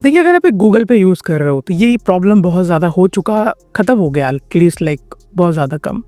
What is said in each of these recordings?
देखिए, अगर आप एक गूगल पे यूज़ कर रहे हो तो ये प्रॉब्लम बहुत ज़्यादा हो चुका, ख़त्म हो गया एटलीस्ट लाइक बहुत ज़्यादा कम।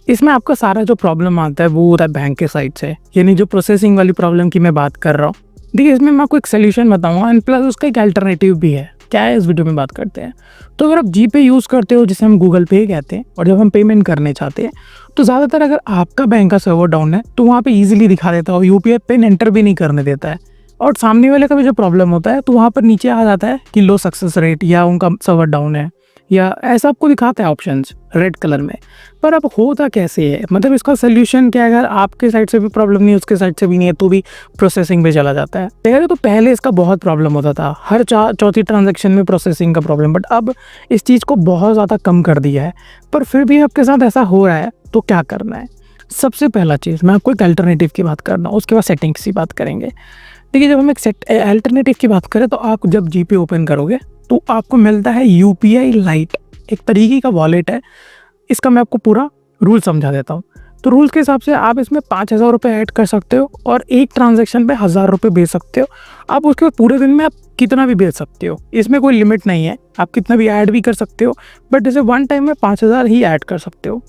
इसमें आपका सारा जो प्रॉब्लम आता है वो होता है बैंक के साइड से, यानी जो प्रोसेसिंग वाली प्रॉब्लम की मैं बात कर रहा हूँ। देखिए, इसमें मैं आपको एक सॉल्यूशन बताऊँगा एंड प्लस उसका एक अल्टरनेटिव भी है। क्या है, इस वीडियो में बात करते हैं। तो अगर आप जीपे यूज़ करते हो, जिसे हम गूगल पे कहते हैं, और जब हम पेमेंट करने चाहते हैं तो ज़्यादातर अगर आपका बैंक का सर्वर डाउन है तो वहाँ पे ईजिली दिखा देता है और यूपीआई पिन एंटर भी नहीं करने देता है। और सामने वाले का भी जो प्रॉब्लम होता है तो वहाँ पर नीचे आ जाता है कि लो सक्सेस रेट या उनका सर्वर डाउन है, या ऐसा आपको दिखाता है ऑप्शंस रेड कलर में। पर अब होता कैसे है, मतलब इसका सोल्यूशन क्या है? अगर आपके साइड से भी प्रॉब्लम नहीं है, उसके साइड से भी नहीं है, तो भी प्रोसेसिंग पे चला जाता है। देखा तो पहले इसका बहुत प्रॉब्लम होता था, हर चौथी ट्रांजैक्शन में प्रोसेसिंग का प्रॉब्लम, बट अब इस चीज़ को बहुत ज़्यादा कम कर दिया है। पर फिर भी आपके साथ ऐसा हो रहा है तो क्या करना है? सबसे पहला चीज़, मैं आपको एक अल्टरनेटिव की बात करना हूँ, उसके बाद सेटिंग्स की बात करेंगे। देखिए, जब हम एक अल्टरनेटिव की बात करें तो आप जब जीपे ओपन करोगे तो आपको मिलता है यूपीआई लाइट, एक तरीके का वॉलेट है। इसका मैं आपको पूरा रूल समझा देता हूँ। तो रूल्स के हिसाब से आप इसमें 5,000 रुपये ऐड कर सकते हो और एक ट्रांजैक्शन पे 1,000 रुपये भेज सकते हो। आप उसके बाद पूरे दिन में आप कितना भी भेज सकते हो, इसमें कोई लिमिट नहीं है, आप कितना भी ऐड भी कर सकते हो। बट जैसे वन टाइम में 5,000 ही ऐड कर सकते हो।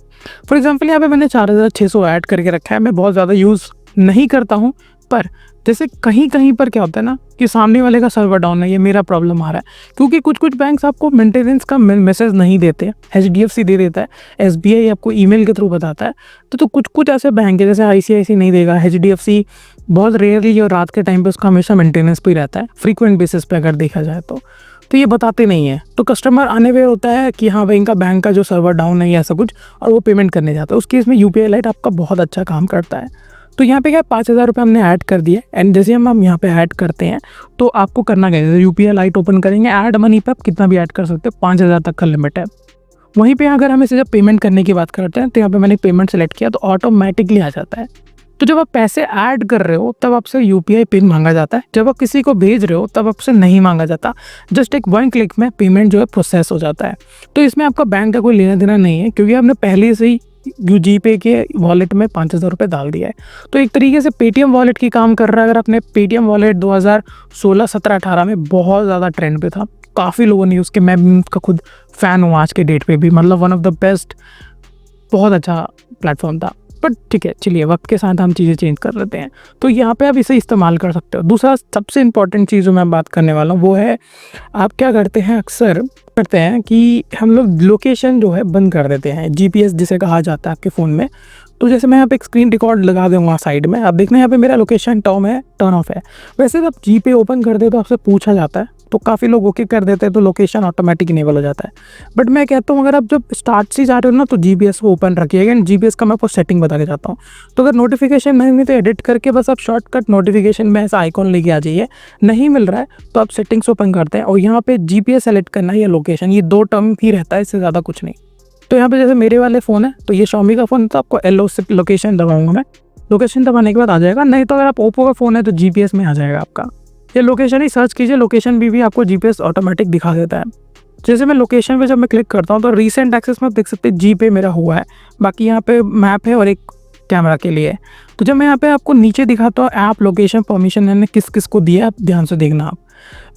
फॉर एग्जाम्पल यहाँ पे मैंने 4,600 ऐड करके रखा है। मैं बहुत ज़्यादा यूज़ नहीं करता हूँ, पर जैसे कहीं कहीं पर क्या होता है ना कि सामने वाले का सर्वर डाउन है, ये मेरा प्रॉब्लम आ रहा है, क्योंकि कुछ कुछ बैंक्स आपको मेंटेनेंस का मैसेज नहीं देते। एचडीएफसी दे देता है, एसबीआई आपको ईमेल के थ्रू बताता है। तो कुछ कुछ ऐसे बैंक है जैसे आईसीआईसी नहीं देगा, एचडीएफसी बहुत रेयरली और रात के टाइम पे उसका हमेशा मेंटेनेंस पे रहता है, फ्रीक्वेंट बेसिस पे अगर देखा जाए तो ये बताते नहीं है। तो कस्टमर आने पे होता है कि हाँ भाई, इनका बैंक का जो सर्वर डाउन है या ऐसा कुछ, और वो पेमेंट करने जाता है। उस केस में यूपीआई लाइट आपका बहुत अच्छा काम करता है। तो यहाँ पे क्या 5,000 रुपये हमने ऐड कर दिए, एंड जैसे हम यहाँ पे ऐड करते हैं तो आपको करना क्या है, यूपीआई लाइट ओपन करेंगे, ऐड मनी पे आप कितना भी ऐड कर सकते हो, 5,000 तक का लिमिट है। वहीं पे अगर हम इसे जब पेमेंट करने की बात करते हैं तो यहाँ पे मैंने पेमेंट सेलेक्ट किया तो ऑटोमेटिकली आ जाता है। तो जब आप पैसे ऐड कर रहे हो तब आपसे यूपीआई पिन मांगा जाता है, जब आप किसी को भेज रहे हो तब आपसे नहीं मांगा जाता। जस्ट एक वन क्लिक में पेमेंट जो है प्रोसेस हो जाता है। तो इसमें आपका बैंक का कोई लेना देना नहीं है, क्योंकि आपने पहले से ही जीपे के वॉलेट में 5,000 रुपये डाल दिया है। तो एक तरीके से पेटीएम वॉलेट की काम कर रहा है। अगर आपने पेटीएम वॉलेट 2016, 17, 18 में बहुत ज़्यादा ट्रेंड पे था, काफ़ी लोगों ने उसके, मैं उसका खुद फ़ैन हूँ आज के डेट पे भी, मतलब वन ऑफ द बेस्ट, बहुत अच्छा प्लेटफॉर्म था। बट ठीक है, चलिए वक्त के साथ हम चीज़ें चेंज कर लेते हैं। तो यहाँ पे आप इसे इस्तेमाल कर सकते हो। दूसरा सबसे इंपॉर्टेंट चीज़ जो मैं बात करने वाला हूँ वो है, आप क्या करते हैं, अक्सर करते हैं कि हम लोग लोकेशन जो है बंद कर देते हैं, जीपीएस जिसे कहा जाता है आपके फ़ोन में। तो जैसे मैं यहाँ पे एक स्क्रीन रिकॉर्ड लगा दूँगा साइड में, आप देखना यहाँ पे मेरा लोकेशन टर्न ऑफ है। वैसे जब जीपे ओपन करते हो तो आपसे पूछा जाता है, तो काफ़ी लोग ओके कर देते हैं तो लोकेशन ऑटोमेटिक इनेबल हो जाता है। बट मैं कहता हूँ अगर आप जब स्टार्ट से जा रहे हो ना तो जीपीएस को ओपन रखिएगा। एंड जीपीएस का मैं आपको सेटिंग बता के जाता हूँ। तो अगर नोटिफिकेशन नहीं तो एडिट करके बस आप शॉर्टकट नोटिफिकेशन में ऐसा आइकॉन लेके आ जाइए। नहीं मिल रहा है तो आप सेटिंग्स ओपन करते हैं और यहाँ पे जीपीएस सेलेक्ट करना है या लोकेशन, ये दो टर्म ही रहता है, इससे ज़्यादा कुछ नहीं। तो यहाँ पे जैसे मेरे वाले फ़ोन है तो ये Xiaomi का फ़ोन, तो आपको एलो से लोकेशन दबाऊंगा मैं। लोकेशन दबाने के बाद आ जाएगा, नहीं तो अगर आप ओप्पो का फ़ोन है तो जीपीएस में आ जाएगा आपका। ये लोकेशन ही सर्च कीजिए, लोकेशन भी आपको जीपीएस ऑटोमेटिक दिखा देता है। जैसे मैं लोकेशन पे जब मैं क्लिक करता हूँ तो रीसेंट एक्सेस में आप देख सकते हैं जीपे मेरा हुआ है, बाकी यहाँ पे मैप है और एक कैमरा के लिए। तो जब मैं यहाँ पे आपको नीचे दिखाता हूँ ऐप लोकेशन परमिशन मैंने किस किस को दिया, आप ध्यान से देखना आप।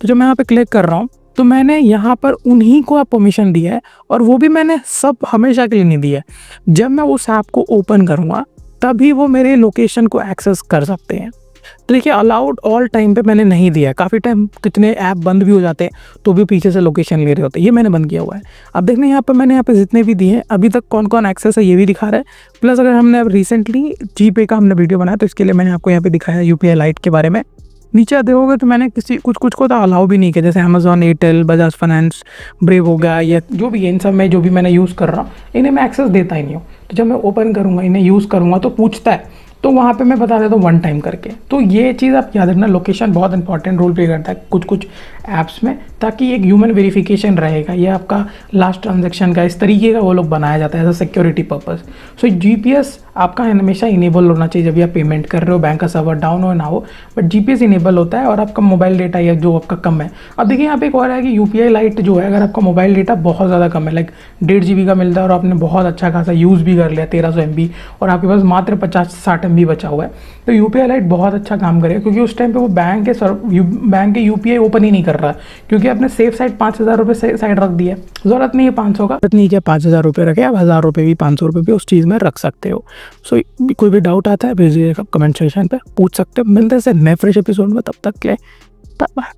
तो जब मैं यहाँ पे क्लिक कर रहा हूँ तो मैंने यहाँ पर उन्हीं को आप परमिशन दिया है, और वो भी मैंने सब हमेशा के लिए नहीं दिया है। जब मैं उस ऐप को ओपन करूँगा तभी वो मेरे लोकेशन को एक्सेस कर सकते हैं। तो देखिए, अलाउड ऑल टाइम पे मैंने नहीं दिया है। काफ़ी टाइम कितने ऐप बंद भी हो जाते हैं तो भी पीछे से लोकेशन ले रहे होते हैं, ये मैंने बंद किया हुआ है। अब देखने यहाँ पे मैंने यहाँ पे जितने भी दिए हैं अभी तक कौन कौन एक्सेस है ये भी दिखा रहा है। प्लस अगर हमने अब रिसेंटली जीपे का हमने वीडियो बनाया तो इसके लिए मैंने आपको यहाँ पे दिखाया यूपीआई लाइट के बारे में। नीचे देखोगे तो मैंने किसी कुछ को तो अलाउ भी नहीं किया, जैसे Amazon, Airtel, Bajaj finance, brave हो गया, या जो भी इन सब में जो भी मैंने यूज़ कर रहा हूँ इन्हें मैं एक्सेस देता ही नहीं हूँ। तो जब मैं ओपन करूँगा, इन्हें यूज़ करूँगा तो पूछता है, तो वहाँ पे मैं बता देता हूँ वन टाइम करके। तो ये चीज़ आप याद रखना, लोकेशन बहुत इंपॉर्टेंट रोल प्ले करता है कुछ ऐप्स में, ताकि एक ह्यूमन वेरिफिकेशन रहेगा। ये आपका लास्ट ट्रांजैक्शन का इस तरीके का वो लोग बनाया जाता है as a security purpose. So GPS आपका हमेशा इनेबल होना चाहिए जब आप पेमेंट कर रहे हो, बैंक का सर्वर डाउन हो ना हो, बट जीपीएस इनेबल होता है और आपका मोबाइल डेटा या जो आपका कम है। अब देखिए यहाँ पे एक और है कि यूपीआई लाइट जो है, अगर आपका मोबाइल डेटा बहुत ज़्यादा कम है, लाइक 1.5 GB का मिलता है और आपने बहुत अच्छा खासा यूज़ भी कर लिया 1300 MB, और आपके पास मात्र 50-60 MB बचा हुआ है, तो UPI लाइट बहुत अच्छा काम करेगा, क्योंकि उस टाइम पे वो बैंक के UPI ओपन ही नहीं कर रहा है, क्योंकि आपने सेफ साइड 5,000 रुपये साइड रख दिया। ज़रूरत नहीं है 500 का, जरूरत नहीं है 5,000 रुपये रखे, आप 1,000 रुपये भी 500 रुपये भी उस चीज़ में रख सकते हो। सो कोई भी डाउट आता है भेजिएगा कमेंट सेक्शन पे, पूछ सकते हो। मिलते हैं नए फ्रेश एपिसोड में, तब तक के लिए बाय।